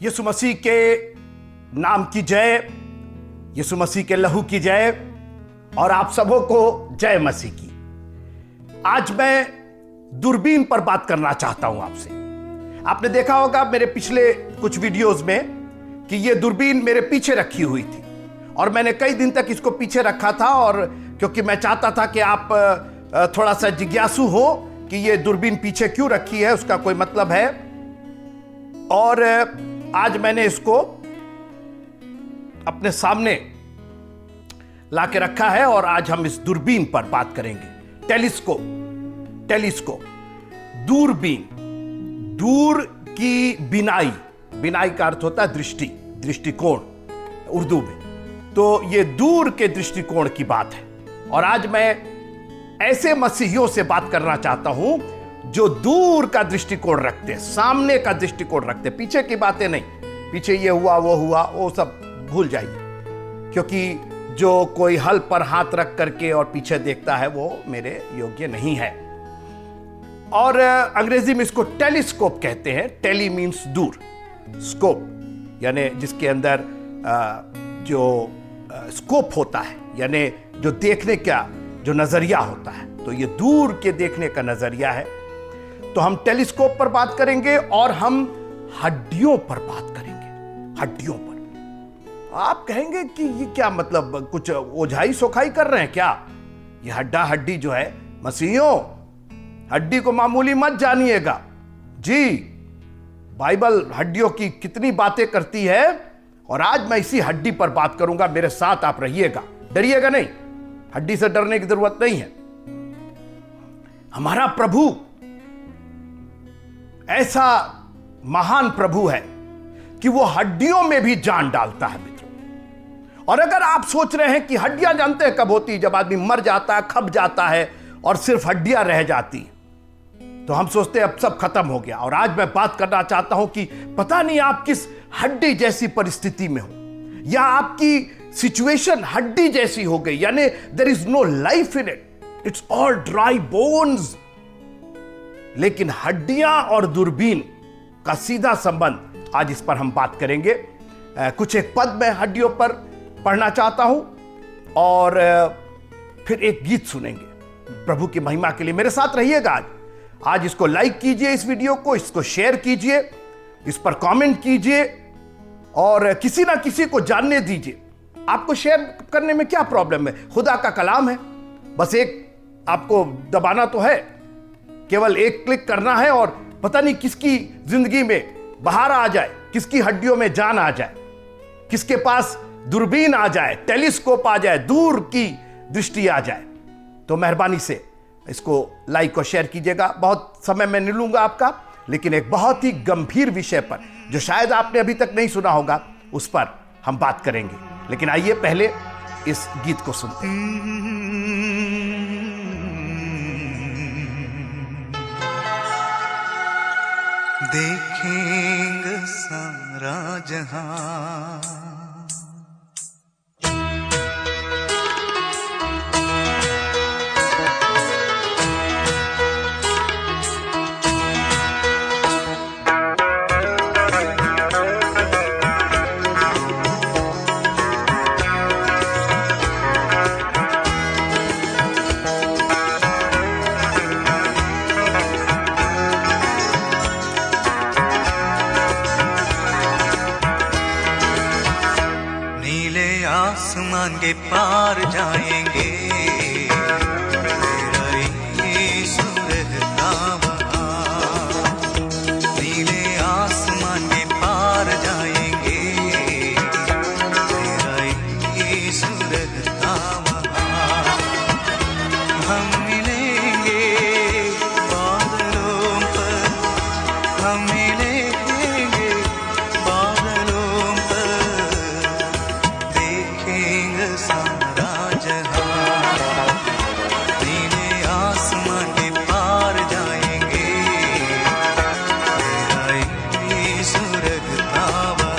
यीशु मसीह के नाम की जय, यीशु मसीह के लहू की जय और आप सबों को जय मसीह की। आज मैं दूरबीन पर बात करना चाहता हूं आपसे। आपने देखा होगा मेरे पिछले कुछ वीडियोस में कि ये दूरबीन मेरे पीछे रखी हुई थी और मैंने कई दिन तक इसको पीछे रखा था, और क्योंकि मैं चाहता था कि आप थोड़ा सा जिज्ञासु हो कि ये दूरबीन पीछे क्यों रखी है, उसका कोई मतलब है। और आज मैंने इसको अपने सामने लाके रखा है और आज हम इस दूरबीन पर बात करेंगे। टेलीस्कोप, दूरबीन, दूर की बिनाई, बिनाई का अर्थ होता है दृष्टि, दृष्टिकोण उर्दू में। तो ये दूर के दृष्टिकोण की बात है और आज मैं ऐसे मसीहियों से बात करना चाहता हूं जो दूर का दृष्टिकोण रखते, सामने का दृष्टिकोण रखते, पीछे की बातें नहीं। पीछे ये हुआ वो सब भूल जाइए, क्योंकि जो कोई हल पर हाथ रख करके और पीछे देखता है वो मेरे योग्य नहीं है। और अंग्रेजी में इसको टेलीस्कोप कहते हैं। टेली मीन्स दूर, स्कोप यानी जिसके अंदर जो स्कोप होता है, यानी जो देखने का जो नजरिया होता है, तो ये दूर के देखने का नजरिया है। तो हम टेलीस्कोप पर बात करेंगे और हम हड्डियों पर बात करेंगे। हड्डियों पर आप कहेंगे कि ये क्या मतलब, कुछ ओझाई सोखाई कर रहे हैं क्या? ये हड्डी जो है, मसीहियों, हड्डी को मामूली मत जानिएगा जी। बाइबल हड्डियों की कितनी बातें करती है और आज मैं इसी हड्डी पर बात करूंगा। मेरे साथ आप रहिएगा, डरिएगा नहीं, हड्डी से डरने की जरूरत नहीं है। हमारा प्रभु ऐसा महान प्रभु है कि वो हड्डियों में भी जान डालता है मित्रों। और अगर आप सोच रहे हैं कि हड्डियां जानते हैं कब होती, जब आदमी मर जाता है, खप जाता है और सिर्फ हड्डियां रह जाती, तो हम सोचते हैं अब सब खत्म हो गया। और आज मैं बात करना चाहता हूं कि पता नहीं आप किस हड्डी जैसी परिस्थिति में हो, या आपकी सिचुएशन हड्डी जैसी हो गई, यानी there is no life in it, it's all dry bones. लेकिन हड्डियां और दूरबीन का सीधा संबंध, आज इस पर हम बात करेंगे। कुछ एक पद मैं हड्डियों पर पढ़ना चाहता हूं और फिर एक गीत सुनेंगे प्रभु की महिमा के लिए। मेरे साथ रहिएगा आज इसको लाइक कीजिए, इस वीडियो को, इसको शेयर कीजिए, इस पर कमेंट कीजिए और किसी ना किसी को जानने दीजिए। आपको शेयर करने में क्या प्रॉब्लम है? खुदा का कलाम है, बस एक आपको दबाना तो है, केवल एक क्लिक करना है और पता नहीं किसकी जिंदगी में बाहर आ जाए, किसकी हड्डियों में जान आ जाए, किसके पास दूरबीन आ जाए, टेलीस्कोप आ जाए, दूर की दृष्टि आ जाए। तो मेहरबानी से इसको लाइक और शेयर कीजिएगा। बहुत समय मैं नहीं लूंगा आपका, लेकिन एक बहुत ही गंभीर विषय पर जो शायद आपने अभी तक नहीं सुना होगा, उस पर हम बात करेंगे। लेकिन आइए पहले इस गीत को सुनते हैं। देखेंगे सारा जहां, आसमान के पार जाएंगे, तेरा यीशु रहता वहाँ। नीले आसमान के पार जाएंगे, तेरा यीशु रहता वहाँ। हम मिलेंगे बादलों पर, हम मिलेंगे बादलों पर, देखेंगे सारा जहां। नीले आसमान के पार जाएंगे, तेरा यीशु रहता वहाँ।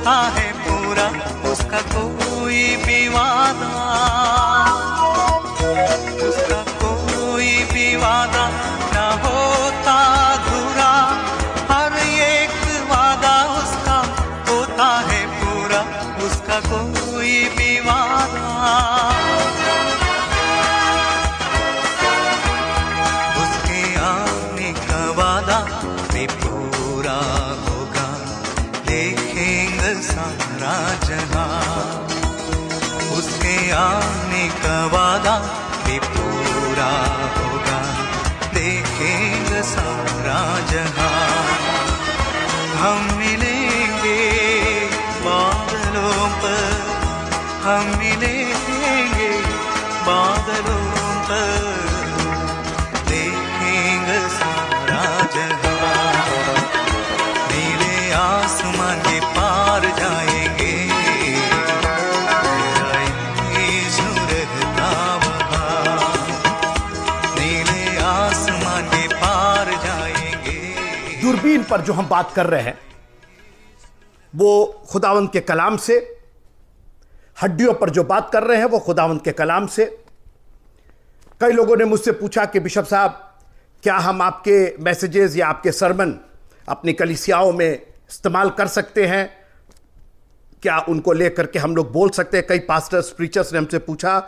होता है पूरा उसका कोई भी वादा, उसका कोई भी वादा ना होता अधूरा, हर एक वादा उसका होता है पूरा उसका कोई भी वादा। उसके आने का वादा भी पूरा होगा, देखेंगे सारा जहां। उसके आने का वादा भी पूरा होगा, देखेंगे सारा जहां। हम मिलेंगे बादलों पर, हम मिलेंगे बादलों पर, देखेंगे सारा जहां। नीले आसमान के पार जाएंगे, तेरा यीशु रहता वहाँ। नीले आसमान के पार जाएंगे। दूरबीन पर जो हम बात कर रहे हैं वो खुदावंद के कलाम से, हड्डियों पर जो बात कर रहे हैं वो खुदावंद के कलाम से। कई लोगों ने मुझसे पूछा कि बिशप साहब, क्या हम आपके मैसेजेस या आपके सरमन अपनी कलीसियाओं में इस्तेमाल कर सकते हैं? क्या उनको लेकर के हम लोग बोल सकते हैं? कई पास्टर्स, प्रीचर्स ने हमसे पूछा।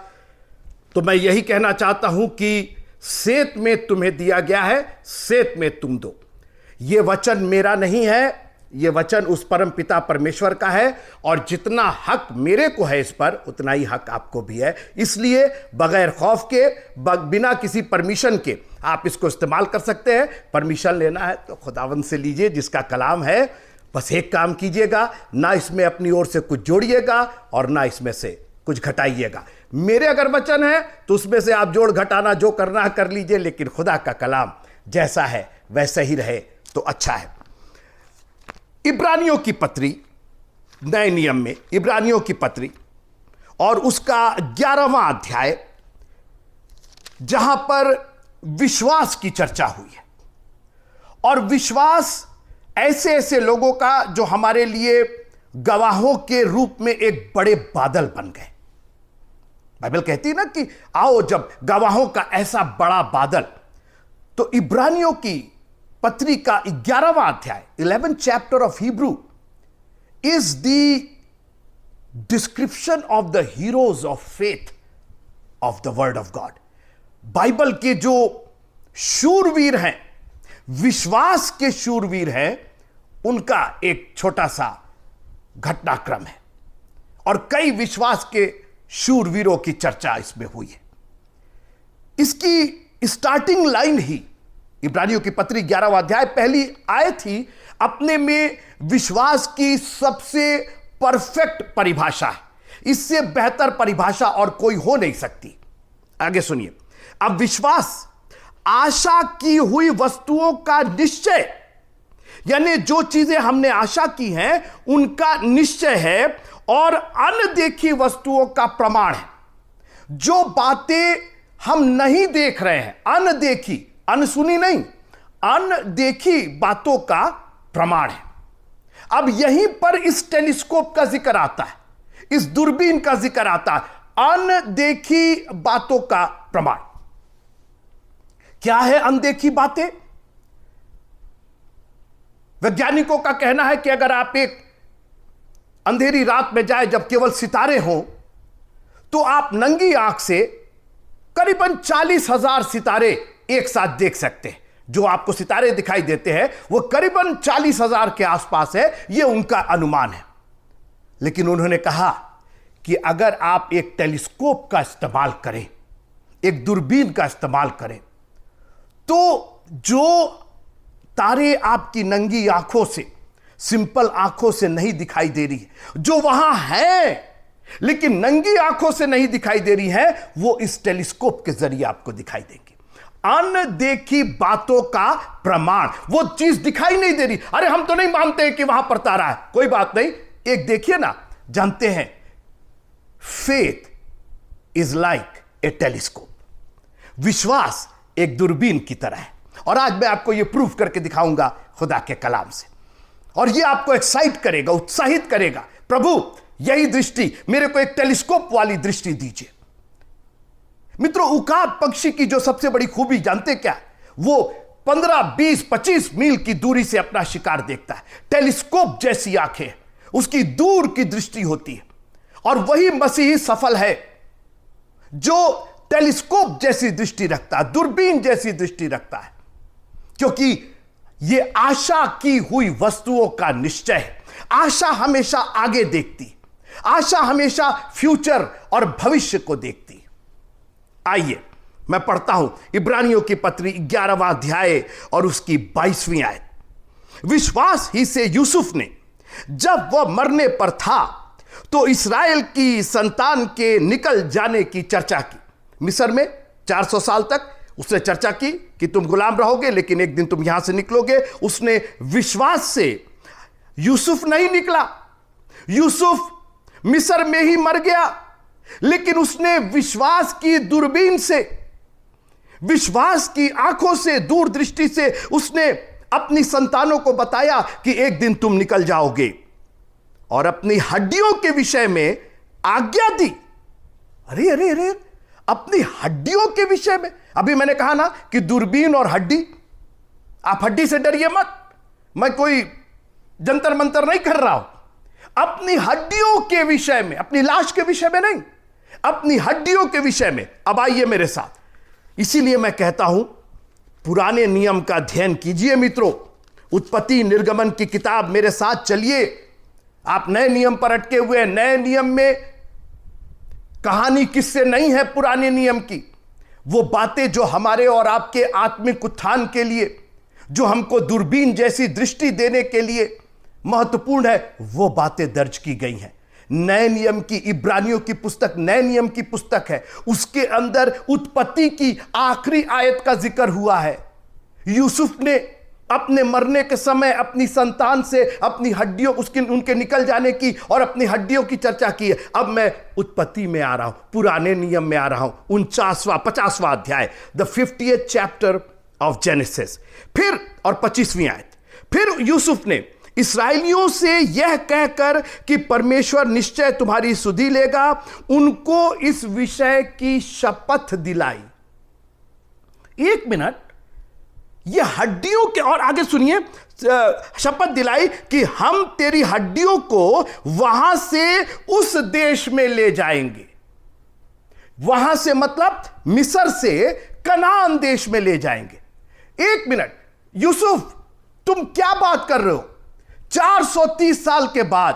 तो मैं यही कहना चाहता हूं कि सेत में तुम्हें दिया गया है, सेत में तुम दो। यह वचन मेरा नहीं है, यह वचन उस परम पिता परमेश्वर का है, और जितना हक मेरे को है इस पर, उतना ही हक आपको भी है। इसलिए बगैर खौफ के, बिना किसी परमिशन के आप इसको इस्तेमाल कर सकते हैं। परमिशन लेना है तो खुदावंद से लीजिए, जिसका कलाम है। बस एक काम कीजिएगा, ना इसमें अपनी ओर से कुछ जोड़िएगा और ना इसमें से कुछ घटाइएगा। मेरे अगर वचन है तो उसमें से आप जोड़ घटाना जो करना है कर लीजिए, लेकिन खुदा का कलाम जैसा है वैसा ही रहे तो अच्छा है। इब्रानियों की पत्री, नए नियम में इब्रानियों की पत्री और उसका 11वां अध्याय, जहां पर विश्वास की चर्चा हुई है, और विश्वास ऐसे ऐसे लोगों का जो हमारे लिए गवाहों के रूप में एक बड़े बादल बन गए। बाइबल कहती है ना कि आओ जब गवाहों का ऐसा बड़ा बादल। तो इब्रानियों की पत्री का 11वां अध्याय, 11th chapter of Hebrew is the description of the heroes of faith of the word of God। Bible के जो शूरवीर हैं, विश्वास के शूरवीर हैं, उनका एक छोटा सा घटनाक्रम है, और कई विश्वास के शूरवीरों की चर्चा इसमें हुई है। इसकी स्टार्टिंग लाइन ही इब्रानियों की पत्री 11वां अध्याय पहली आयत ही अपने में विश्वास की सबसे परफेक्ट परिभाषा है। इससे बेहतर परिभाषा और कोई हो नहीं सकती। आगे सुनिए। अब विश्वास आशा की हुई वस्तुओं का निश्चय, यानी जो चीजें हमने आशा की हैं उनका निश्चय है, और अनदेखी वस्तुओं का प्रमाण है। जो बातें हम नहीं देख रहे हैं, अनदेखी, अनसुनी नहीं, अनदेखी बातों का प्रमाण है। अब यहीं पर इस टेलीस्कोप का जिक्र आता है, इस दूरबीन का जिक्र आता है। अनदेखी बातों का प्रमाण क्या है? अनदेखी बातें, वैज्ञानिकों का कहना है कि अगर आप एक अंधेरी रात में जाए जब केवल सितारे हों, तो आप नंगी आंख से करीबन 40,000 सितारे एक साथ देख सकते हैं। जो आपको सितारे दिखाई देते हैं वो करीबन 40,000 के आसपास है, यह उनका अनुमान है। लेकिन उन्होंने कहा कि अगर आप एक टेलीस्कोप का इस्तेमाल करें, एक दूरबीन का इस्तेमाल करें, तो जो तारे आपकी नंगी आंखों से, सिंपल आंखों से नहीं दिखाई दे रही है, जो वहां है लेकिन नंगी आंखों से नहीं दिखाई दे रही है, वो इस टेलीस्कोप के जरिए आपको दिखाई देंगी। अनदेखी बातों का प्रमाण, वो चीज दिखाई नहीं दे रही। अरे हम तो नहीं मानते कि वहां पर तारा है, कोई बात नहीं, एक देखिए ना, जानते हैं faith is like a telescope, विश्वास एक दूरबीन की तरह है। और आज मैं आपको यह प्रूफ करके दिखाऊंगा खुदा के कलाम से। और यह आपको एक्साइट करेगा, उत्साहित करेगा, प्रभु यही दृष्टि, मेरे को एक टेलीस्कोप वाली दृष्टि दीजिए। मित्रों, उकाब पक्षी की जो सबसे बड़ी खूबी जानते क्या? वो 15, 20, 25 मील की दूरी से अपना शिकार देखता है। टेलीस्कोप जैसी आंखें, उसकी दूर की दृष्टि होती है। और वही मसीही सफल है जो टेलीस्कोप जैसी दृष्टि रखता है, दूरबीन जैसी दृष्टि रखता है, क्योंकि यह आशा की हुई वस्तुओं का निश्चय है। आशा हमेशा आगे देखती, आशा हमेशा फ्यूचर और भविष्य को देखती। आइए मैं पढ़ता हूं इब्रानियों की पत्री 11वां अध्याय और उसकी 22वीं आयत। विश्वास ही से यूसुफ ने जब वह मरने पर था तो इस्राएल की संतान के निकल जाने की चर्चा की। मिस्र में 400 साल तक उसने चर्चा की कि तुम गुलाम रहोगे, लेकिन एक दिन तुम यहां से निकलोगे। उसने विश्वास से, यूसुफ नहीं निकला, यूसुफ मिस्र में ही मर गया, लेकिन उसने विश्वास की दूरबीन से, विश्वास की आंखों से, दूरदृष्टि से उसने अपनी संतानों को बताया कि एक दिन तुम निकल जाओगे, और अपनी हड्डियों के विषय में आज्ञा दी। अरे अरे अरे, अपनी हड्डियों के विषय में। अभी मैंने कहा ना कि दूरबीन और हड्डी, आप हड्डी से डरिए मत, मैं कोई जंतर मंतर नहीं कर रहा हूं। अपनी हड्डियों के विषय में, अपनी लाश के विषय में नहीं, अपनी हड्डियों के विषय में। अब आइए मेरे साथ, इसीलिए मैं कहता हूं पुराने नियम का अध्ययन कीजिए मित्रों। उत्पत्ति निर्गमन की किताब मेरे साथ चलिए। आप नए नियम पर अटके हुए हैं। नए नियम में कहानी किससे नहीं है पुराने नियम की। वो बातें जो हमारे और आपके आत्मिक उत्थान के लिए, जो हमको दूरबीन जैसी दृष्टि देने के लिए महत्वपूर्ण है, वो बातें दर्ज की गई हैं। नए नियम की, इब्रानियों की पुस्तक नए नियम की पुस्तक है, उसके अंदर उत्पत्ति की आखिरी आयत का जिक्र हुआ है। यूसुफ ने अपने मरने के समय अपनी संतान से अपनी हड्डियों, उनके निकल जाने की और अपनी हड्डियों की चर्चा की है। अब मैं उत्पत्ति में आ रहा हूं, पुराने नियम में आ रहा हूं, 50वां अध्याय, the 50th chapter of genesis. फिर और 25वीं आयत, फिर यूसुफ ने इस्राएलियों से यह कहकर कि परमेश्वर निश्चय तुम्हारी सुधि लेगा, उनको इस विषय की शपथ दिलाई। एक मिनट, यह हड्डियों के, और आगे सुनिए, शपथ दिलाई कि हम तेरी हड्डियों को वहां से उस देश में ले जाएंगे। वहां से मतलब मिस्र से कनान देश में ले जाएंगे। एक मिनट, यूसुफ तुम क्या बात कर रहे हो? 430 साल के बाद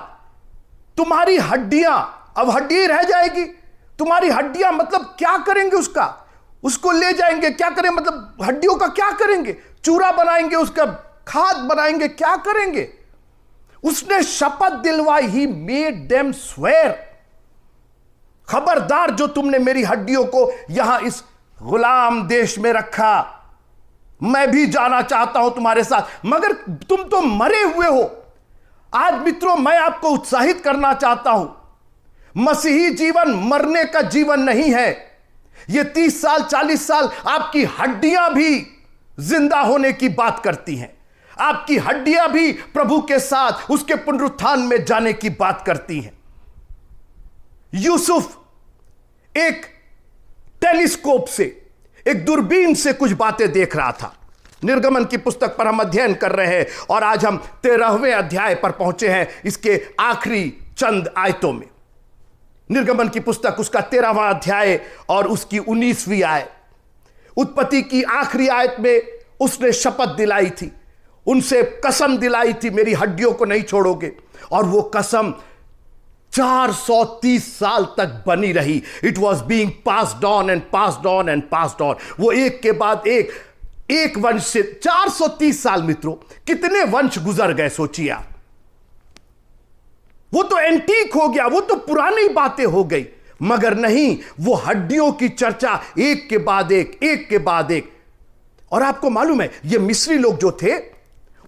तुम्हारी हड्डियां, अब हड्डी रह जाएगी, तुम्हारी हड्डियां मतलब क्या करेंगे उसका? उसको ले जाएंगे, क्या करें? मतलब हड्डियों का क्या करेंगे? चूरा बनाएंगे, उसका खाद बनाएंगे, क्या करेंगे? उसने शपथ दिलवाई, ही मेड देम स्वेयर, खबरदार जो तुमने मेरी हड्डियों को यहां इस गुलाम देश में रखा, मैं भी जाना चाहता हूं तुम्हारे साथ, मगर तुम तो मरे हुए हो। आज मित्रों, मैं आपको उत्साहित करना चाहता हूं, मसीही जीवन मरने का जीवन नहीं है। ये 30 साल 40 साल आपकी हड्डियां भी जिंदा होने की बात करती हैं। आपकी हड्डियां भी प्रभु के साथ उसके पुनरुत्थान में जाने की बात करती हैं। यूसुफ एक टेलीस्कोप से, एक दूरबीन से कुछ बातें देख रहा था। निर्गमन की पुस्तक पर हम अध्ययन कर रहे हैं और आज हम 13वें अध्याय पर पहुंचे हैं, इसके आखिरी चंद आयतों में। निर्गमन की पुस्तक उसका 13वां अध्याय और उसकी 19वीं आयत। उत्पत्ति की आखिरी आयत में उसने शपथ दिलाई थी, उनसे कसम दिलाई थी, मेरी हड्डियों को नहीं छोड़ोगे। और वो कसम 430 साल तक बनी रही। It was being passed on and passed on and passed on. वो एक के बाद एक वंश से 430 साल, मित्रों कितने वंश गुजर गए सोचिए आप। वो तो एंटीक हो गया, वो तो पुरानी बातें हो गई, मगर नहीं, वो हड्डियों की चर्चा एक के बाद एक, एक के बाद एक। और आपको मालूम है, ये मिस्री लोग जो थे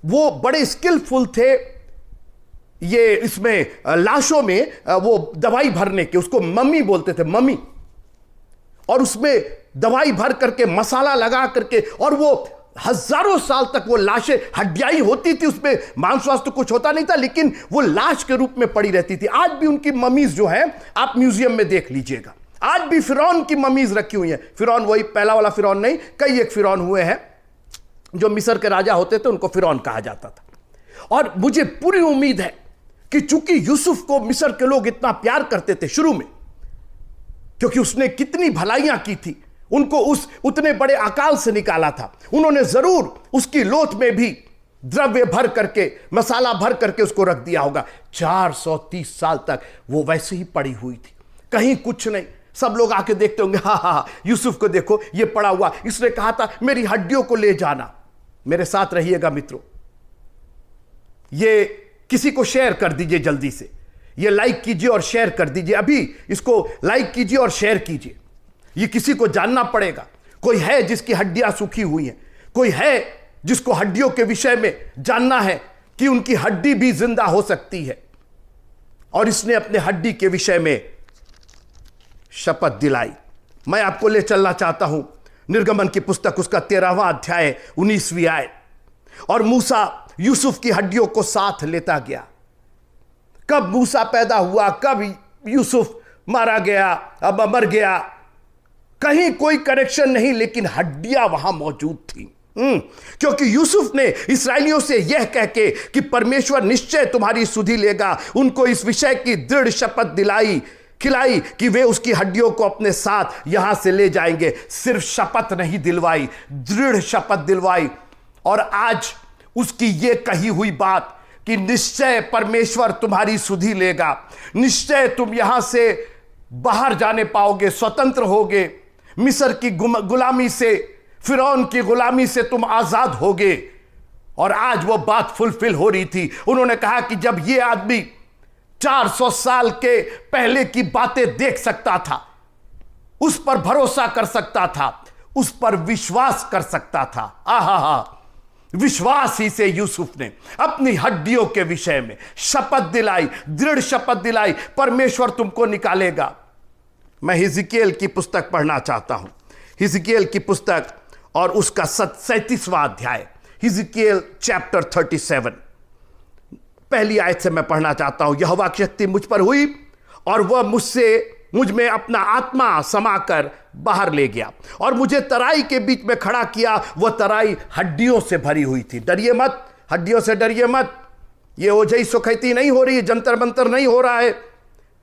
वो बड़े स्किलफुल थे, ये इसमें लाशों में वो दवाई भरने के, उसको मम्मी बोलते थे, मम्मी, और उसमें दवाई भर करके, मसाला लगा करके, और वो हजारों साल तक वो लाशें हड्डियां ही होती थी, उसमें मांस वास तो कुछ होता नहीं था, लेकिन वो लाश के रूप में पड़ी रहती थी। आज भी उनकी ममीज जो है आप म्यूजियम में देख लीजिएगा, आज भी फिरौन की ममीज रखी हुई हैं। फिरौन वही पहला वाला फिरौन नहीं, कई एक फिरौन हुए हैं जो मिस्र के राजा होते थे, उनको फिरौन कहा जाता था। और मुझे पूरी उम्मीद है कि चूंकि यूसुफ को मिस्र के लोग इतना प्यार करते थे शुरू में, क्योंकि उसने कितनी भलाइयां की थी, उनको उस उतने बड़े अकाल से निकाला था, उन्होंने जरूर उसकी लोथ में भी द्रव्य भर करके, मसाला भर करके उसको रख दिया होगा। 430 साल तक वो वैसे ही पड़ी हुई थी, कहीं कुछ नहीं। सब लोग आके देखते होंगे, हा हा यूसुफ को देखो ये पड़ा हुआ, इसने कहा था मेरी हड्डियों को ले जाना। मेरे साथ रहिएगा मित्रों, ये किसी को शेयर कर दीजिए जल्दी से, ये लाइक कीजिए और शेयर कर दीजिए, अभी इसको लाइक कीजिए और शेयर कीजिए। ये किसी को जानना पड़ेगा। कोई है जिसकी हड्डियां सूखी हुई हैं, कोई है जिसको हड्डियों के विषय में जानना है कि उनकी हड्डी भी जिंदा हो सकती है। और इसने अपने हड्डी के विषय में शपथ दिलाई। मैं आपको ले चलना चाहता हूं निर्गमन की पुस्तक, उसका 13वां अध्याय 19वीं आयत। और मूसा यूसुफ की हड्डियों को साथ लेता गया। कब मूसा पैदा हुआ, कब यूसुफ मारा गया, अब मर गया, कहीं कोई कनेक्शन नहीं, लेकिन हड्डियां वहां मौजूद थी। क्योंकि यूसुफ ने इस्राएलियों से यह कह के कि परमेश्वर निश्चय तुम्हारी सुधि लेगा, उनको इस विषय की दृढ़ शपथ खिलाई कि वे उसकी हड्डियों को अपने साथ यहां से ले जाएंगे। सिर्फ शपथ नहीं दिलवाई, दृढ़ शपथ दिलवाई। और आज उसकी यह कही हुई बात कि निश्चय परमेश्वर तुम्हारी सुधि लेगा, निश्चय तुम यहां से बाहर जाने पाओगे, स्वतंत्र होगे, मिस्र की गुलामी से, फिरौन की गुलामी से तुम आजाद होगे। और आज वो बात फुलफिल हो रही थी। उन्होंने कहा कि जब ये आदमी 400 साल के पहले की बातें देख सकता था, उस पर भरोसा कर सकता था, उस पर विश्वास कर सकता था। आहा, विश्वास ही से यूसुफ ने अपनी हड्डियों के विषय में शपथ दिलाई, दृढ़ शपथ दिलाई, परमेश्वर तुमको निकालेगा। मैं हिजकियेल की पुस्तक पढ़ना चाहता हूं, हिजकियेल की पुस्तक और उसका 37वां अध्याय, हिजकियेल चैप्टर 37, पहली आयत से मैं पढ़ना चाहता हूं। यहोवा की शक्ति मुझ पर हुई और वह मुझ में अपना आत्मा समाकर बाहर ले गया और मुझे तराई के बीच में खड़ा किया। वह तराई हड्डियों से भरी हुई थी। डरिए मत, हड्डियों से डरिए मत। ये ओझई सुखैती नहीं हो रही है, जंतर मंतर नहीं हो रहा है।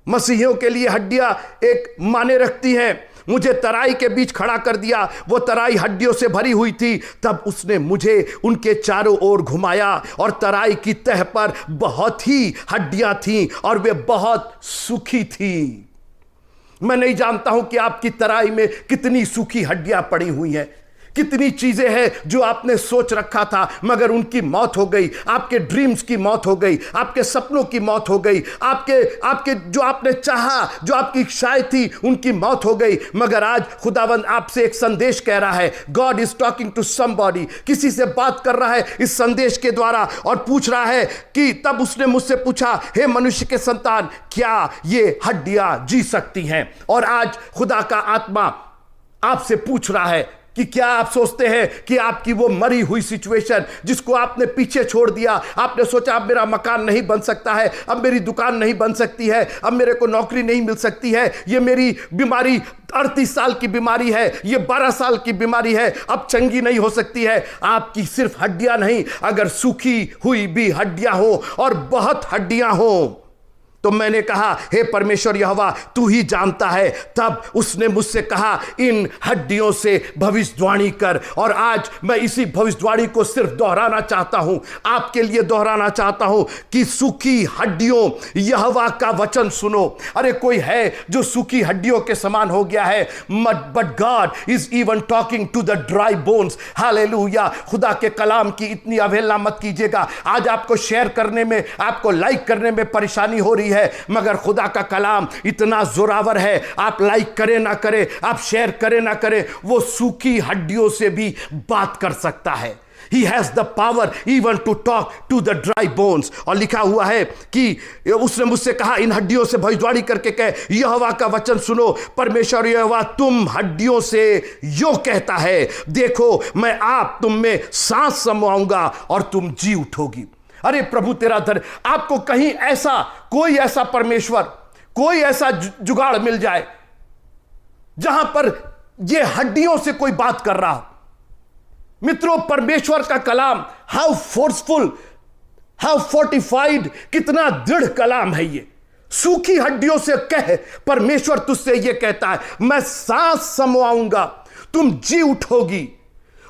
मसीहियों के लिए हड्डियां एक माने रखती हैं। मुझे तराई के बीच खड़ा कर दिया, वो तराई हड्डियों से भरी हुई थी। तब उसने मुझे उनके चारों ओर घुमाया और तराई की तह पर बहुत ही हड्डियां थीं और वे बहुत सूखी थीं। मैं नहीं जानता हूं कि आपकी तराई में कितनी सूखी हड्डियां पड़ी हुई हैं, कितनी चीजें हैं जो आपने सोच रखा था मगर उनकी मौत हो गई। आपके ड्रीम्स की मौत हो गई, आपके सपनों की मौत हो गई, आपके जो आपने चाहा, जो आपकी इच्छाएं थी, उनकी मौत हो गई। मगर आज खुदावंद आपसे एक संदेश कह रहा है। God is talking to somebody, किसी से बात कर रहा है इस संदेश के द्वारा और पूछ रहा है कि तब उसने मुझसे पूछा, हे मनुष्य के संतान, क्या ये हड्डियां जी सकती हैं? और आज खुदा का आत्मा आपसे पूछ रहा है कि क्या आप सोचते हैं कि आपकी वो मरी हुई सिचुएशन जिसको आपने पीछे छोड़ दिया, आपने सोचा अब मेरा मकान नहीं बन सकता है, अब मेरी दुकान नहीं बन सकती है, अब मेरे को नौकरी नहीं मिल सकती है, ये मेरी बीमारी 38 साल की बीमारी है, ये 12 साल की बीमारी है, अब चंगी नहीं हो सकती है। आपकी सिर्फ हड्डियां नहीं, अगर सूखी हुई भी हड्डियां हो और बहुत हड्डियां हो तो मैंने कहा, हे परमेश्वर यहोवा, तू ही जानता है। तब उसने मुझसे कहा, इन हड्डियों से भविष्यवाणी कर। और आज मैं इसी भविष्यवाणी को सिर्फ दोहराना चाहता हूं, आपके लिए दोहराना चाहता हूं कि सूखी हड्डियों, यहोवा का वचन सुनो। अरे कोई है जो सूखी हड्डियों के समान हो गया है, but God is even talking to the dry bones. Hallelujah. खुदा के कलाम की इतनी अवहेलना मत कीजिएगा। आज आपको शेयर करने में, आपको लाइक करने में परेशानी हो रही है, मगर खुदा का कलाम इतना जोरावर है, आप लाइक करें ना करें, आप शेयर करें ना करें, वो सूखी हड्डियों से भी बात कर सकता है। He has the power even to talk to the dry bones. और लिखा हुआ है कि उसने मुझसे कहा, इन हड्डियों से भविष्यवाणी करके कह, यहोवा का वचन सुनो। परमेश्वर यहोवा तुम हड्डियों से यो कहता है, देखो मैं आप तुम में सांस समाऊंगा और तुम जी उठोगी। अरे प्रभु तेरा धन, आपको कहीं ऐसा कोई ऐसा परमेश्वर, कोई ऐसा जुगाड़ मिल जाए जहां पर यह हड्डियों से कोई बात कर रहा हो। मित्रों, परमेश्वर का कलाम हाउ फोर्सफुल, हाउ फोर्टिफाइड, कितना दृढ़ कलाम है ये। सूखी हड्डियों से कह, परमेश्वर तुझसे ये कहता है, मैं सांस समवाऊंगा, तुम जी उठोगी।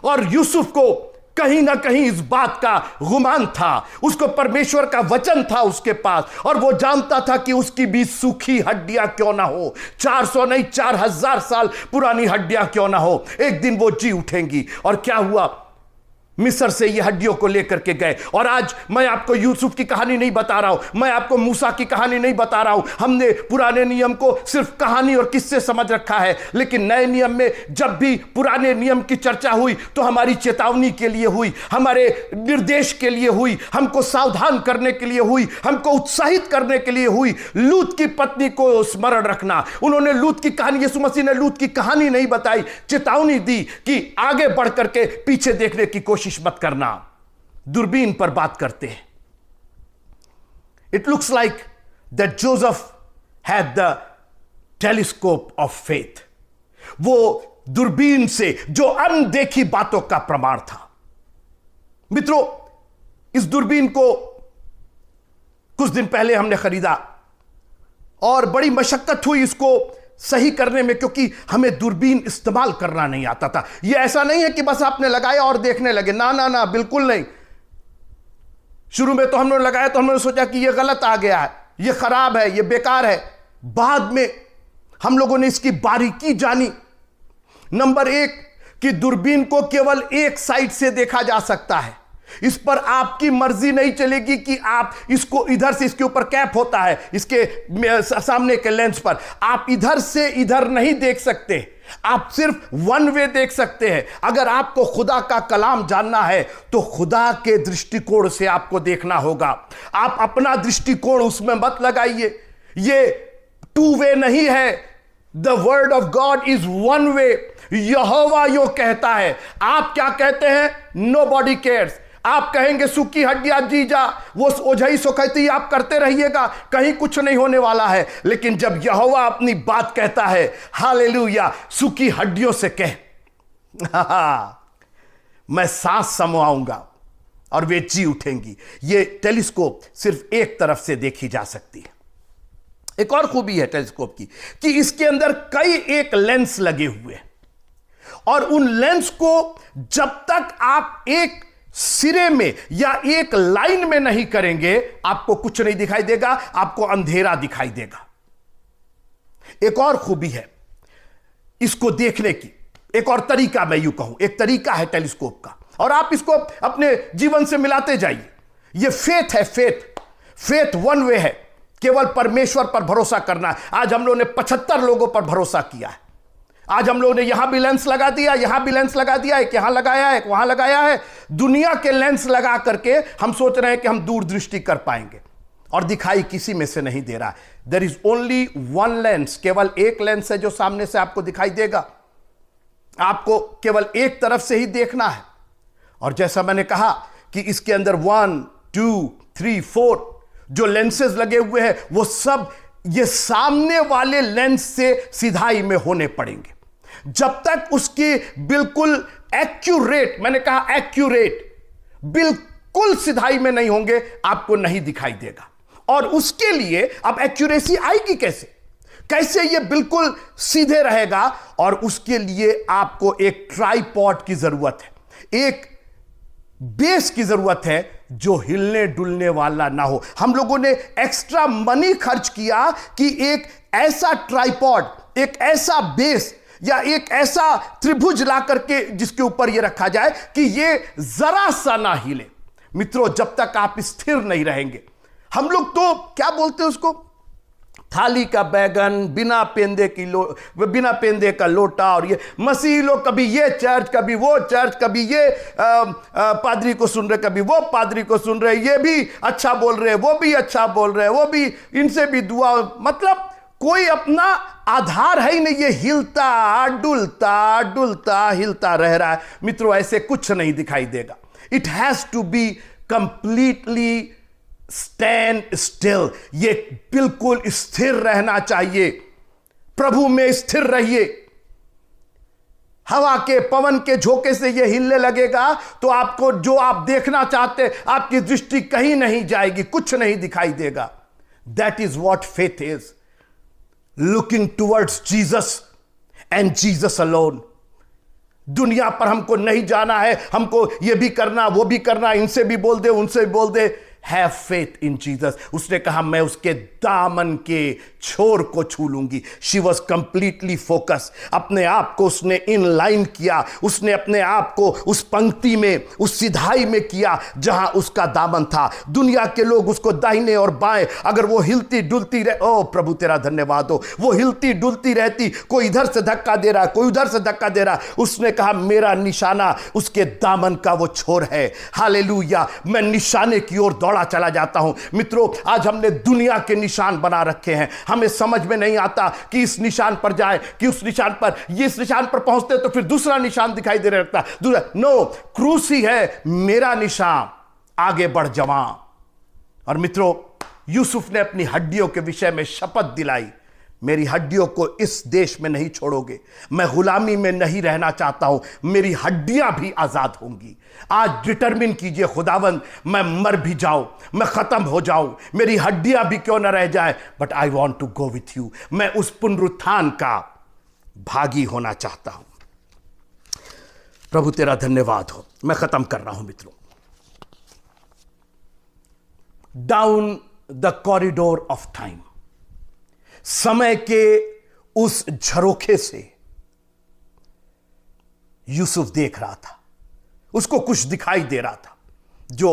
और यूसुफ को कहीं ना कहीं इस बात का गुमान था, उसको परमेश्वर का वचन था उसके पास, और वो जानता था कि उसकी भी सूखी हड्डियां क्यों ना हो, 400 नहीं 4000 साल पुरानी हड्डियां क्यों ना हो, एक दिन वो जी उठेंगी। और क्या हुआ, मिस्र से ये हड्डियों को लेकर के गए। और आज मैं आपको यूसुफ की कहानी नहीं बता रहा हूं, मैं आपको मूसा की कहानी नहीं बता रहा हूं। हमने पुराने नियम को सिर्फ कहानी और किस्से समझ रखा है, लेकिन नए नियम में जब भी पुराने नियम की चर्चा हुई तो हमारी चेतावनी के लिए हुई, हमारे निर्देश के लिए हुई, हमको सावधान करने के लिए हुई, हमको उत्साहित करने के लिए हुई। लूत की पत्नी को स्मरण रखना, उन्होंने लूत की कहानी, यीशु मसीह ने लूत की कहानी नहीं बताई, चेतावनी दी कि आगे बढ़ करके पीछे देखने की कोशिश मत करना। दूरबीन पर बात करते हैं। It looks like that Joseph had the telescope of faith. वो दूरबीन से जो अनदेखी बातों का प्रमाण था। मित्रों, इस दूरबीन को कुछ दिन पहले हमने खरीदा और बड़ी मशक्कत हुई इसको सही करने में, क्योंकि हमें दूरबीन इस्तेमाल करना नहीं आता था। यह ऐसा नहीं है कि बस आपने लगाया और देखने लगे, ना ना ना, बिल्कुल नहीं। शुरू में तो हमने लगाया तो हमने सोचा कि यह गलत आ गया है, यह खराब है, यह बेकार है। बाद में हम लोगों ने इसकी बारीकी जानी। नंबर 1 कि दूरबीन को केवल एक साइड से देखा जा सकता है। इस पर आपकी मर्जी नहीं चलेगी कि आप इसको इधर से, इसके ऊपर कैप होता है इसके सामने के लेंस पर, आप इधर से इधर नहीं देख सकते, आप सिर्फ वन वे देख सकते हैं। अगर आपको खुदा का कलाम जानना है तो खुदा के दृष्टिकोण से आपको देखना होगा। आप अपना दृष्टिकोण उसमें मत लगाइए, ये 2 वे नहीं है। The word of God is 1 वे। यहोवा यो कहता है, आप क्या कहते हैं, नोबॉडी केयर्स। आप कहेंगे सूखी हड्डियां जी जा, वो ओझई सोखती आप करते रहिएगा, कहीं कुछ नहीं होने वाला है। लेकिन जब यहोवा अपनी बात कहता है, हालेलुया, सूखी हड्डियों से कह, मैं सांस समवाऊंगा और वे जी उठेंगी। ये टेलीस्कोप सिर्फ एक तरफ से देखी जा सकती है। एक और खूबी है टेलीस्कोप की कि इसके अंदर कई एक लेंस लगे हुए हैं, और उन लेंस को जब तक आप एक सिरे में या एक लाइन में नहीं करेंगे, आपको कुछ नहीं दिखाई देगा, आपको अंधेरा दिखाई देगा। एक और खूबी है इसको देखने की, एक और तरीका, मैं यूं कहूं, एक तरीका है टेलीस्कोप का, और आप इसको अपने जीवन से मिलाते जाइए। यह फेथ है, फेथ 1 वे है, केवल परमेश्वर पर भरोसा करना है। आज हम लोगों ने 75 लोगों पर भरोसा किया है। आज हम लोगों ने यहां भी लेंस लगा दिया, यहां भी लेंस लगा दिया, एक यहां लगाया है, एक वहां लगाया है। दुनिया के लेंस लगा करके हम सोच रहे हैं कि हम दूरदृष्टि कर पाएंगे, और दिखाई किसी में से नहीं दे रहा है। देयर इज ओनली 1 लेंस, केवल एक लेंस है जो सामने से आपको दिखाई देगा। आपको केवल एक तरफ से ही देखना है। और जैसा मैंने कहा कि इसके अंदर 1, 2, 3, 4 जो लेंसेज लगे हुए हैं, वो सब ये सामने वाले लेंस से सिधाई में होने पड़ेंगे। जब तक उसकी बिल्कुल एक्यूरेट, मैंने कहा एक्यूरेट, बिल्कुल सिधाई में नहीं होंगे, आपको नहीं दिखाई देगा। और उसके लिए अब एक्यूरेसी आएगी कैसे, कैसे ये बिल्कुल सीधे रहेगा? और उसके लिए आपको एक ट्राइपॉड की जरूरत है, एक बेस की जरूरत है जो हिलने डुलने वाला ना हो। हम लोगों ने एक्स्ट्रा मनी खर्च किया कि एक ऐसा ट्राइपॉड, एक ऐसा बेस या एक ऐसा त्रिभुज ला करके जिसके ऊपर यह रखा जाए कि यह जरा सा ना हिले। मित्रों, जब तक आप स्थिर नहीं रहेंगे, हम लोग तो क्या बोलते हैं उसको, थाली का बैगन, बिना पेंदे का लोटा, और ये मसीही लोग कभी ये चर्च, कभी वो चर्च, कभी ये पादरी को सुन रहे, कभी वो पादरी को सुन रहे, ये भी अच्छा बोल रहे, वो भी अच्छा बोल रहे, वो भी, इनसे भी दुआ, मतलब कोई अपना आधार है ही नहीं, ये हिलता डुलता डुलता हिलता रह रहा है। मित्रों, ऐसे कुछ नहीं दिखाई देगा। It has to be completely stand still, ये बिल्कुल स्थिर रहना चाहिए। प्रभु में स्थिर रहिए। हवा के, पवन के झोंके से ये हिलने लगेगा तो आपको जो आप देखना चाहते, आपकी दृष्टि कहीं नहीं जाएगी, कुछ नहीं दिखाई देगा। That is what faith is, looking towards Jesus and Jesus alone. दुनिया पर हमको नहीं जाना है, हमको ये भी करना, वो भी करना, इनसे भी बोल दे, उनसे भी बोल दे। Have faith in Jesus. उसने कहा मैं उसके दामन के छोर को छू लूंगी। She was completely focus. अपने आप को उसने इन लाइन किया, उसने अपने आप को उस पंक्ति में, उस सिधाई में किया जहां उसका दामन था। दुनिया के लोग उसको दाहिने और बाएं, अगर वो हिलती डुलती रहे, ओ प्रभु तेरा धन्यवाद हो, वो हिलती डुलती रहती, कोई इधर से धक्का दे रहा, कोई उधर से धक्का दे रहा, उसने कहा मेरा निशाना उसके दामन का वो छोर है। हालेलुया, मैं निशाने की ओर दौड़ा चला जाता हूं। मित्रों, आज हमने दुनिया के निशान बना रखे हैं, हमें समझ में नहीं आता कि इस निशान पर जाए कि उस निशान पर, ये इस निशान पर पहुंचते तो फिर दूसरा निशान दिखाई दे रहता है। नो, क्रूस ही है मेरा निशान, आगे बढ़ जवां। और मित्रों, यूसुफ ने अपनी हड्डियों के विषय में शपथ दिलाई, मेरी हड्डियों को इस देश में नहीं छोड़ोगे, मैं गुलामी में नहीं रहना चाहता हूं, मेरी हड्डियां भी आजाद होंगी। आज डिटरमिन कीजिए, खुदावंद मैं मर भी जाऊं, मैं खत्म हो जाऊं, मेरी हड्डियां भी क्यों ना रह जाए, but I want to go with you. मैं उस पुनरुत्थान का भागी होना चाहता हूं। प्रभु तेरा धन्यवाद हो। मैं खत्म कर रहा हूं मित्रों। Down the corridor of time, समय के उस झरोखे से यूसुफ देख रहा था। उसको कुछ दिखाई दे रहा था जो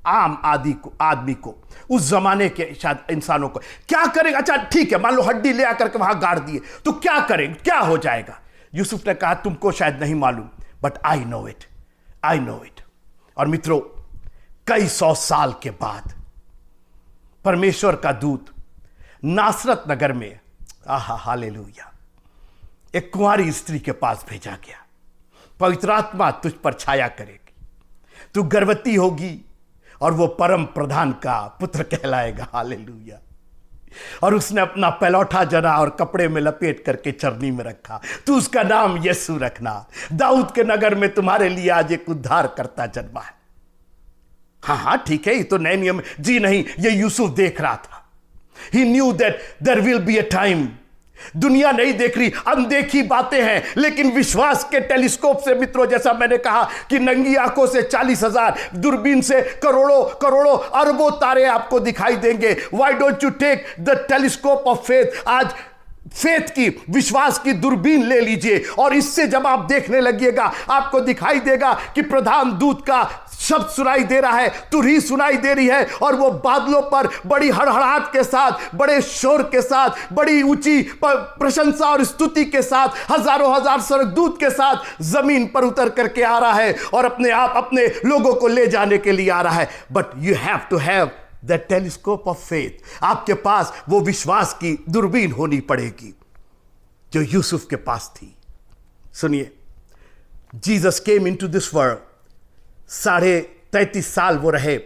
आम आदमी को, उस जमाने के शायद इंसानों को, क्या करेंगे? अच्छा ठीक है, मान लो हड्डी ले आकर के वहां गाड़ दिए तो क्या करेंगे, क्या हो जाएगा? यूसुफ ने कहा तुमको शायद नहीं मालूम, but I know it, I know it. और मित्रों, कई 100 साल के बाद परमेश्वर का दूत नासरत नगर में, आहा हालेलुया, एक कुंवारी स्त्री के पास भेजा गया। पवित्र आत्मा तुझ पर छाया करेगी, तू गर्भवती होगी और वो परम प्रधान का पुत्र कहलाएगा। हालेलुया। और उसने अपना पलौठा जना और कपड़े में लपेट करके चरनी में रखा, तू उसका नाम यीशु रखना, दाऊद के नगर में तुम्हारे लिए आज एक उद्धार करता जन्मा है। हाँ ठीक है, ये तो नए नियम जी नहीं, ये यूसुफ देख रहा था। He knew that there will be a time। दुनिया नहीं देख रही, अनदेखी बातें हैं, लेकिन विश्वास के टेलीस्कोप से मित्रों, जैसा मैंने कहा कि नंगी आंखों से 40,000, दूरबीन से करोड़ों करोड़ों अरबों तारे आपको दिखाई देंगे। Why don't you take the telescope of faith? आज फेथ की, विश्वास की दूरबीन ले लीजिए और इससे जब आप देखने लगिएगा, आपको दिखाई देगा कि प्रधान दूत का शब्द सुनाई दे रहा है, तुरही सुनाई दे रही है, और वो बादलों पर बड़ी हड़हड़ाहट के साथ, बड़े शोर के साथ, बड़ी ऊंची प्रशंसा और स्तुति के साथ, हजारों हजार स्वर्गदूत के साथ जमीन पर उतर करके आ रहा है और अपने आप अपने लोगों को ले जाने के लिए आ रहा है। But you have to have the telescope of faith. आपके पास वो विश्वास की दूरबीन होनी पड़ेगी जो यूसुफ के पास थी। सुनिए, Jesus came into this world, 33.5 साल वो रहे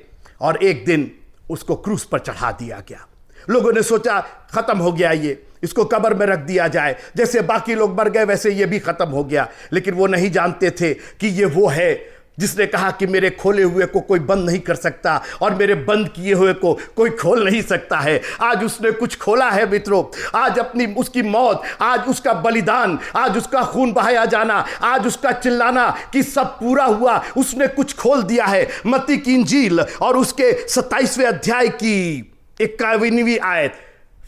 और एक दिन उसको क्रूस पर चढ़ा दिया गया। लोगों ने सोचा खत्म हो गया, ये इसको कब्र में रख दिया जाए, जैसे बाकी लोग मर गए वैसे ये भी खत्म हो गया। लेकिन वो नहीं जानते थे कि ये वो है जिसने कहा कि मेरे खोले हुए को कोई बंद नहीं कर सकता और मेरे बंद किए हुए को कोई खोल नहीं सकता है। आज उसने कुछ खोला है मित्रों, आज अपनी उसकी मौत, आज उसका बलिदान, आज उसका खून बहाया जाना, आज उसका चिल्लाना कि सब पूरा हुआ, उसने कुछ खोल दिया है। मत्ती की इंजील और उसके 27वें अध्याय की 51वीं आयत,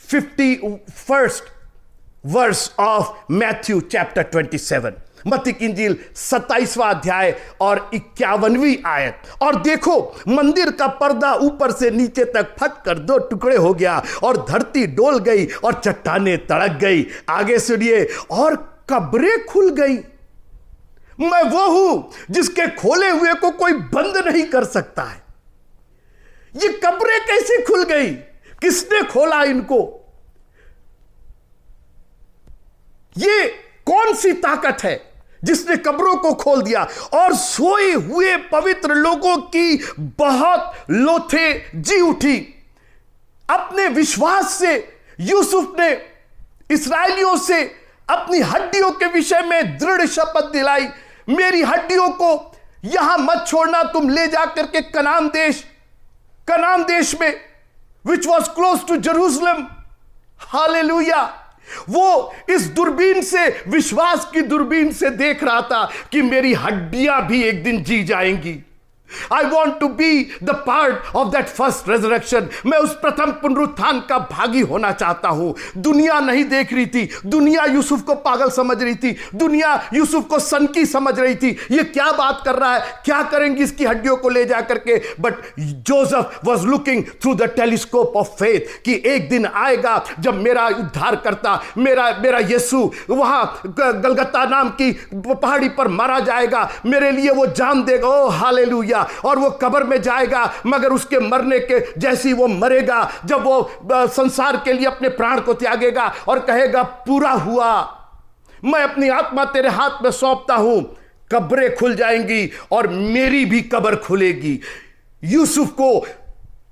51st verse of Matthew chapter 27। मत्ती की इंजील 27वां अध्याय और 51वीं आयत। और देखो, मंदिर का पर्दा ऊपर से नीचे तक फट कर 2 टुकड़े हो गया और धरती डोल गई और चट्टानें तड़क गई। आगे सुनिए, और कब्रें खुल गई। मैं वो हूं जिसके खोले हुए को कोई बंद नहीं कर सकता है। ये कब्रें कैसे खुल गई? किसने खोला इनको? ये कौन सी ताकत है जिसने कब्रों को खोल दिया? और सोए हुए पवित्र लोगों की बहुत लोथें जी उठी। अपने विश्वास से यूसुफ ने इस्राएलियों से अपनी हड्डियों के विषय में दृढ़ शपथ दिलाई, मेरी हड्डियों को यहां मत छोड़ना, तुम ले जाकर के कनान देश में, which was close to Jerusalem. Hallelujah. वो इस दूरबीन से, विश्वास की दूरबीन से देख रहा था कि मेरी हड्डियां भी एक दिन जी जाएंगी। I want to be the part of that first resurrection. मैं उस प्रथम पुनरुत्थान का भागी होना चाहता हूं। दुनिया नहीं देख रही थी, दुनिया यूसुफ को पागल समझ रही थी, दुनिया यूसुफ को सनकी समझ रही थी। ये क्या बात कर रहा है, क्या करेंगी इसकी हड्डियों को ले जाकर के? But Joseph was looking through the telescope of faith कि एक दिन आएगा जब मेरा उद्धार करता, मेरा यीशु वहां गलगता नाम की पहाड़ी पर मारा जाएगा, मेरे लिए वो जान देगा। ओ हालेलुया। और वो कब्र में जाएगा, मगर उसके मरने के जैसी वो मरेगा, जब वो संसार के लिए अपने प्राण को त्यागेगा और कहेगा पूरा हुआ, मैं अपनी आत्मा तेरे हाथ में सौंपता हूं, कब्रें खुल जाएंगी और मेरी भी कब्र खुलेगी। यूसुफ को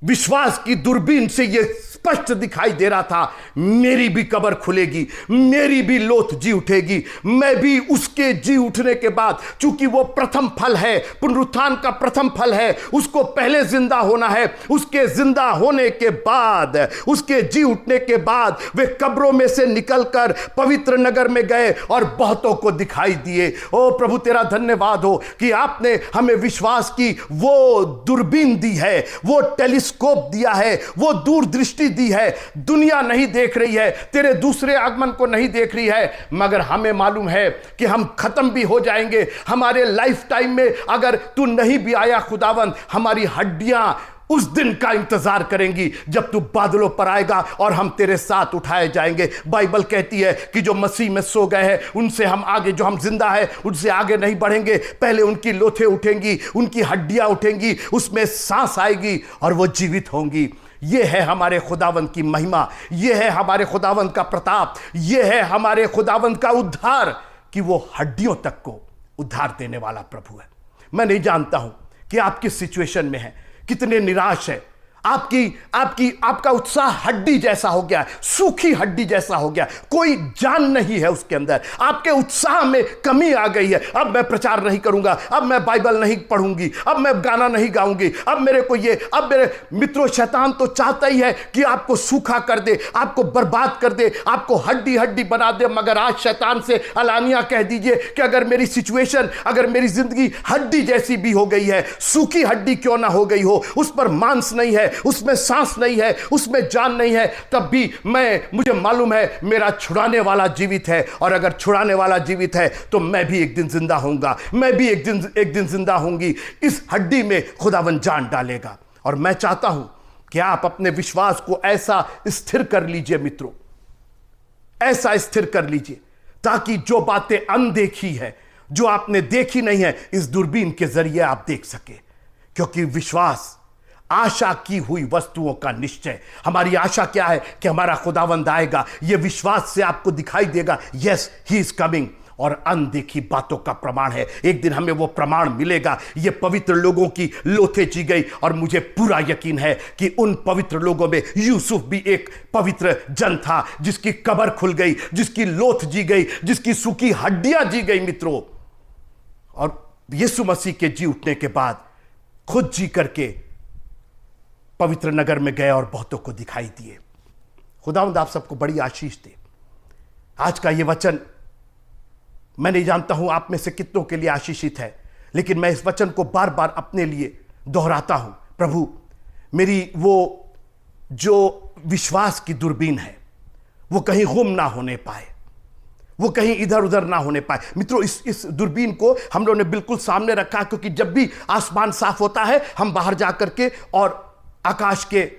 विश्वास की दूरबीन से यह स्पष्ट दिखाई दे रहा था, मेरी भी कब्र खुलेगी, मेरी भी लोथ जी उठेगी। मैं भी उसके जी उठने के बाद, चूंकि वो प्रथम फल है, पुनरुत्थान का प्रथम फल है, उसको पहले जिंदा होना है। उसके जिंदा होने के बाद, उसके जी उठने के बाद वे कब्रों में से निकलकर पवित्र नगर में गए और बहुतों को दिखाई दिए। ओ प्रभु, तेरा धन्यवाद हो कि आपने हमें विश्वास की वो दूरबीन दी है, वो टेलीस्कोप दिया है, वो दूरदृष्टि दी है। दुनिया नहीं देख रही है, तेरे दूसरे आगमन को नहीं देख रही है, मगर हमें मालूम है कि हम खत्म भी हो जाएंगे। हमारे लाइफ टाइम में अगर तू नहीं भी आया खुदावंद, हमारी हड्डियां उस दिन का इंतजार करेंगी जब तू बादलों पर आएगा और हम तेरे साथ उठाए जाएंगे। बाइबल कहती है कि जो मसीह में सो गए हैं उनसे हम आगे, जो हम जिंदा है उनसे आगे नहीं बढ़ेंगे, पहले उनकी लोथें उठेंगी, उनकी हड्डियां उठेंगी, उसमें सांस आएगी और वो जीवित होंगी। ये है हमारे खुदावंद की महिमा, ये है हमारे खुदावंद का प्रताप, ये है हमारे खुदावंद का उद्धार कि वो हड्डियों तक को उद्धार देने वाला प्रभु है। मैं नहीं जानता हूं कि आप किस सिचुएशन में हैं, कितने निराश है, आपका उत्साह हड्डी जैसा हो गया, सूखी हड्डी जैसा हो गया, कोई जान नहीं है उसके अंदर, आपके उत्साह में कमी आ गई है। अब मैं प्रचार नहीं करूंगा, अब मैं बाइबल नहीं पढ़ूंगी, अब मैं गाना नहीं गाऊंगी, अब मेरे मित्रों, शैतान तो चाहता ही है कि आपको सूखा कर दे, आपको बर्बाद कर दे, आपको हड्डी हड्डी बना दे। मगर आज शैतान से अलानिया कह दीजिए कि अगर मेरी सिचुएशन, अगर मेरी जिंदगी हड्डी जैसी भी हो गई है, सूखी हड्डी क्यों ना हो गई हो, उस पर मांस नहीं है, उसमें सांस नहीं है, उसमें जान नहीं है, तब भी मुझे मालूम है मेरा छुड़ाने वाला जीवित है। और अगर छुड़ाने वाला जीवित है तो मैं भी एक दिन जिंदा होऊंगा, मैं भी एक दिन जिंदा होंगी। इस हड्डी में खुदावन जान डालेगा। और मैं चाहता हूं कि आप अपने विश्वास को ऐसा स्थिर कर लीजिए मित्रों, ऐसा स्थिर कर लीजिए ताकि जो बातें अनदेखी है, जो आपने देखी नहीं है, इस दूरबीन के जरिए आप देख सके। क्योंकि विश्वास आशा की हुई वस्तुओं का निश्चय। हमारी आशा क्या है कि हमारा खुदावंद आएगा, यह विश्वास से आपको दिखाई देगा, यस ही इज कमिंग। और अनदेखी बातों का प्रमाण है, एक दिन हमें वो प्रमाण मिलेगा। ये पवित्र लोगों की लोथें जी गई और मुझे पूरा यकीन है कि उन पवित्र लोगों में यूसुफ भी एक पवित्र जन था, जिसकी कब्र खुल गई, जिसकी लोथ जी गई, जिसकी सूखी हड्डियां जी गई मित्रों। और यीशु मसीह के जी उठने के बाद खुद जी करके पवित्र नगर में गए और बहुतों को दिखाई दिए। खुदावंद आप सबको बड़ी आशीष दे। आज का ये वचन मैं नहीं जानता हूं आप में से कितनों के लिए आशीषित है, लेकिन मैं इस वचन को बार बार अपने लिए दोहराता हूं। प्रभु, मेरी वो जो विश्वास की दूरबीन है वो कहीं गुम ना होने पाए। वो कहीं इधर उधर ना होने पाए। मित्रों, इस दूरबीन को हम लोगों ने बिल्कुल सामने रखा, क्योंकि जब भी आसमान साफ होता है हम बाहर जाकर के और आकाश के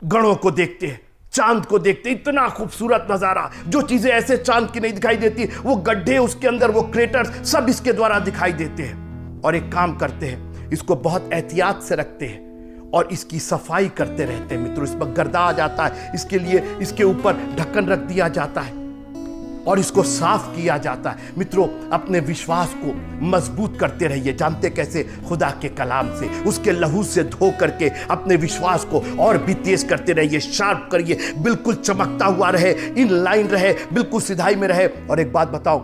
गणों को देखते हैं, चांद को देखते हैं। इतना खूबसूरत नजारा, जो चीजें ऐसे चांद की नहीं दिखाई देती, वो गड्ढे उसके अंदर, वो क्रेटर्स, सब इसके द्वारा दिखाई देते हैं। और एक काम करते हैं, इसको बहुत एहतियात से रखते हैं और इसकी सफाई करते रहते हैं। मित्रों, इस पर गर्दा आ जाता है, इसके लिए इसके ऊपर ढक्कन रख दिया जाता है और इसको साफ किया जाता है। मित्रों, अपने विश्वास को मजबूत करते रहिए। जानते कैसे? खुदा के कलाम से, उसके लहू से धो करके अपने विश्वास को और भी तेज करते रहिए, शार्प करिए, बिल्कुल चमकता हुआ रहे, इन लाइन रहे, बिल्कुल सिधाई में रहे। और एक बात बताओ,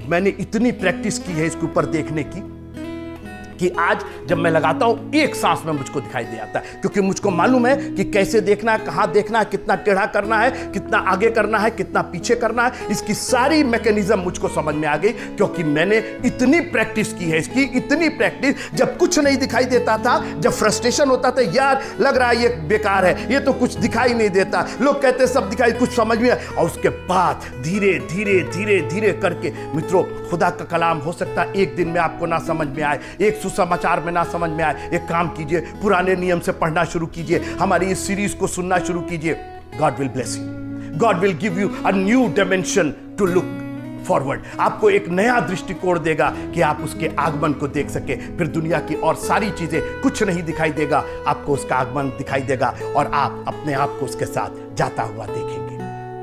मैंने इतनी प्रैक्टिस की है इसके ऊपर देखने की कि आज जब मैं लगाता हूं एक सांस में मुझको दिखाई दे आता है, क्योंकि मुझको मालूम है कि कैसे देखना है, कहां देखना है, कितना टेढ़ा करना है, कितना आगे करना है, कितना पीछे करना है। इसकी सारी मैकेनिज्म मुझको समझ में आ गई, क्योंकि मैंने इतनी प्रैक्टिस की है इसकी, इतनी प्रैक्टिस। जब कुछ नहीं दिखाई देता था, जब फ्रस्ट्रेशन होता था, यार लग रहा है ये बेकार है, ये तो कुछ दिखाई नहीं देता, लोग कहते सब दिखाई, कुछ समझ में, और उसके बाद धीरे धीरे धीरे धीरे करके, मित्रों, खुदा का कलाम हो सकता है एक दिन में आपको ना समझ में आए, एक सुसमाचार में ना समझ में आए। एक काम कीजिए, पुराने नियम से पढ़ना शुरू कीजिए, हमारी इस सीरीज को सुनना शुरू कीजिए। God will bless you, God will give you a new dimension to look forward. आपको एक नया दृष्टिकोण देगा कि आप उसके आगमन को देख सके। फिर दुनिया की और सारी चीजें कुछ नहीं दिखाई देगा, आपको उसका आगमन दिखाई देगा और आप अपने आप को उसके साथ जाता हुआ देखेंगे।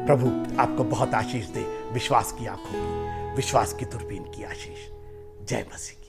प्रभु आपको बहुत आशीष दे, विश्वास की आंखों की, विश्वास की दूरबीन की आशीष। जय मसीह।